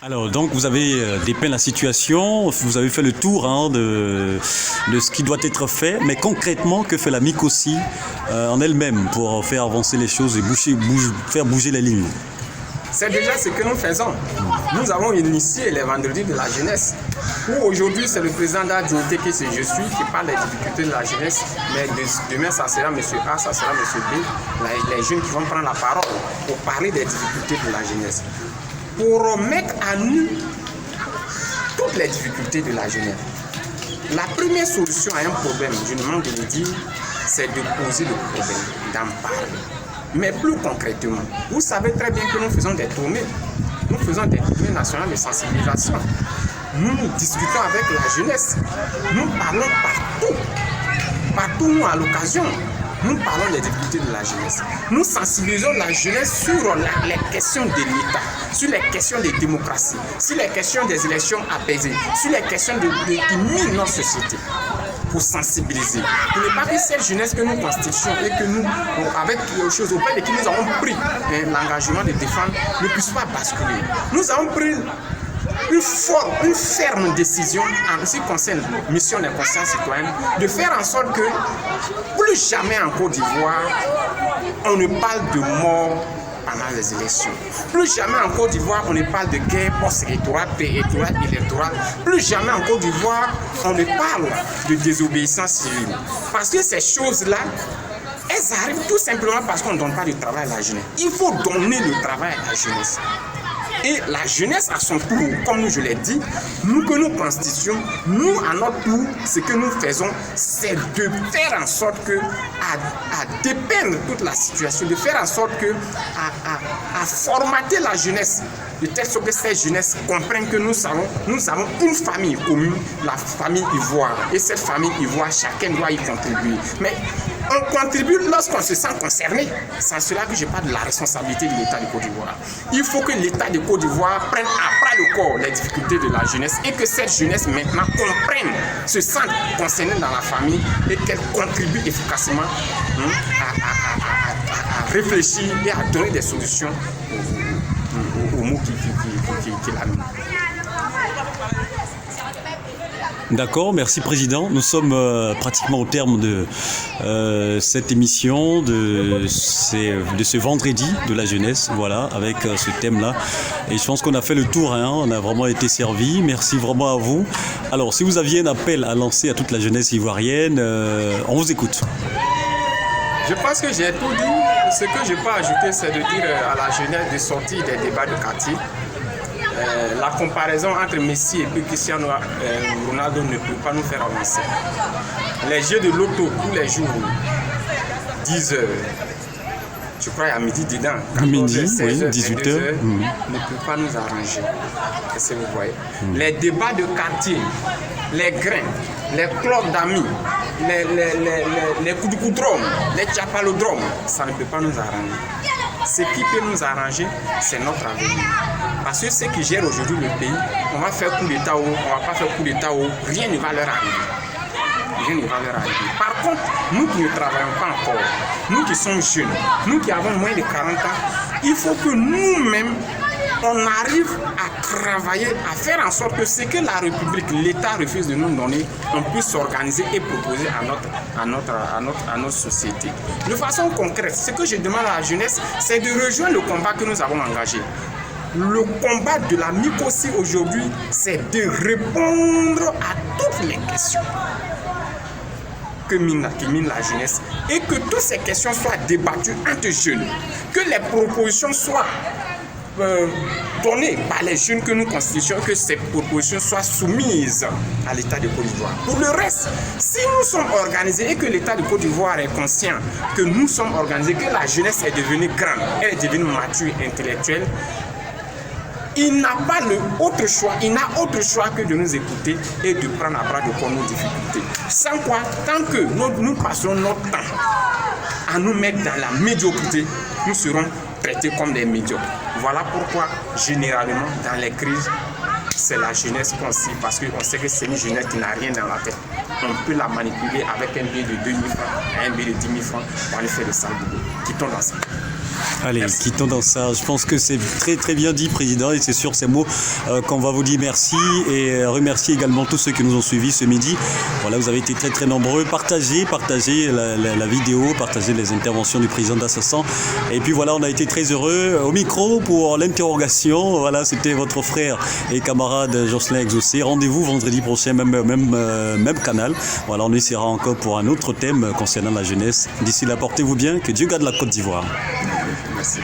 Alors, donc, vous avez dépeint la situation, vous avez fait le tour de ce qui doit être fait, mais concrètement, que fait la MICOSI en elle-même pour faire avancer les choses et faire bouger les lignes? C'est déjà ce que nous faisons. Nous avons initié les vendredis de la jeunesse, où aujourd'hui c'est le président d'Adjointé qui c'est je suis, qui parle des difficultés de la jeunesse, mais demain ça sera M. A, ça sera M. B, les jeunes qui vont prendre la parole pour parler des difficultés de la jeunesse. Pour mettre à nu toutes les difficultés de la jeunesse. La première solution à un problème, je ne manque de le dire, c'est de poser le problème, d'en parler. Mais plus concrètement, vous savez très bien que nous faisons des tournées. Nous faisons des tournées nationales de sensibilisation. Nous discutons avec la jeunesse. Nous parlons partout nous à l'occasion. Nous parlons des difficultés de la jeunesse. Nous sensibilisons la jeunesse sur les questions de l'État, sur les questions de démocratie, sur les questions des élections apaisées, sur les questions qui minent notre société. Pour sensibiliser. Pour ne pas que cette jeunesse que nous constituons et que nous, avec les choses auprès de qui nous avons pris l'engagement de défendre, ne puisse pas basculer. Nous avons pris une ferme décision en ce qui concerne la mission des consciences citoyennes, de faire en sorte que plus jamais en Côte d'Ivoire, on ne parle de mort pendant les élections. Plus jamais en Côte d'Ivoire, on ne parle de guerre post-électorale, pré-électorale, électorale. Plus jamais en Côte d'Ivoire, on ne parle de désobéissance civile. Parce que ces choses-là, elles arrivent tout simplement parce qu'on ne donne pas de travail à la jeunesse. Il faut donner le travail à la jeunesse. Et la jeunesse à son tour, comme je l'ai dit, nous que nous constituons, nous à notre tour, ce que nous faisons, c'est de faire en sorte que, à dépeindre toute la situation, de faire en sorte que, à formater la jeunesse, de telle sorte que cette jeunesse comprenne que nous avons une famille commune, la famille Ivoire. Et cette famille Ivoire, chacun doit y contribuer. Mais on contribue lorsqu'on se sent concerné. C'est cela que je parle de la responsabilité de l'État de Côte d'Ivoire. Il faut que l'État de Côte d'Ivoire prenne à bras le corps les difficultés de la jeunesse et que cette jeunesse maintenant comprenne, se sente concernée dans la famille et qu'elle contribue efficacement à réfléchir et à donner des solutions aux mots qui l'animent. D'accord, merci Président. Nous sommes pratiquement au terme de cette émission, de ce vendredi de la jeunesse, voilà, avec ce thème-là. Et je pense qu'on a fait le tour, on a vraiment été servi. Merci vraiment à vous. Alors, si vous aviez un appel à lancer à toute la jeunesse ivoirienne, on vous écoute. Je pense que j'ai tout dit. Ce que je peux ajouter, c'est de dire à la jeunesse de sortir des débats de quartier. La comparaison entre Messi et Cristiano Ronaldo ne peut pas nous faire avancer. Les jeux de loto tous les jours, 10 heures, je crois à midi dedans, 14 midi, heures, 16 heures, 18 heures, ne peut pas nous arranger. Qu'est-ce que vous voyez? Les débats de quartier, les grains, les clubs d'amis, les coups de coudron, les tchapalodromes, ça ne peut pas nous arranger. Ce qui peut nous arranger, c'est notre avenir. Parce que ceux qui gèrent aujourd'hui le pays, on va faire coup d'État ou on ne va pas faire coup d'État ou rien ne va leur arriver. Rien ne va leur arriver. Par contre, nous qui ne travaillons pas encore, nous qui sommes jeunes, nous qui avons moins de 40 ans, il faut que nous-mêmes, on arrive à travailler, à faire en sorte que ce que la République, l'État refuse de nous donner, on puisse s'organiser et proposer à notre société. De façon concrète, ce que je demande à la jeunesse, c'est de rejoindre le combat que nous avons engagé. Le combat de la MICOSI aujourd'hui, c'est de répondre à toutes les questions qui minent la jeunesse et que toutes ces questions soient débattues entre jeunes, que les propositions soient données par les jeunes que nous constituons, que ces propositions soient soumises à l'État de Côte d'Ivoire. Pour le reste, si nous sommes organisés et que l'État de Côte d'Ivoire est conscient que nous sommes organisés, que la jeunesse est devenue grande, elle est devenue mature, intellectuelle, il n'a pas autre choix que de nous écouter et de prendre à bras le corps nos difficultés. Sans quoi, tant que nous passerons notre temps à nous mettre dans la médiocrité, nous serons traités comme des médiocres. Voilà pourquoi, généralement, dans les crises, c'est la jeunesse qu'on cible, parce qu'on sait que c'est une jeunesse qui n'a rien dans la tête. On peut la manipuler avec un billet de 2 000 francs, un billet de 10 000 francs pour aller faire le sale boulot. Quittons dans ça. Allez, Merci. quittons dans ça. Je pense que c'est très très bien dit, Président, et c'est sur ces mots qu'on va vous dire merci et remercier également tous ceux qui nous ont suivis ce midi. Voilà, vous avez été très très nombreux. Partagez la vidéo, partagez les interventions du Président d'Assassin. Et puis voilà, on a été très heureux. Au micro pour l'interrogation, voilà, c'était votre frère et camarade Jocelyn Exaucé. Rendez-vous vendredi prochain, même canal. Voilà, on essaiera encore pour un autre thème concernant la jeunesse. D'ici là, portez-vous bien. Que Dieu garde la Côte d'Ivoire. Merci.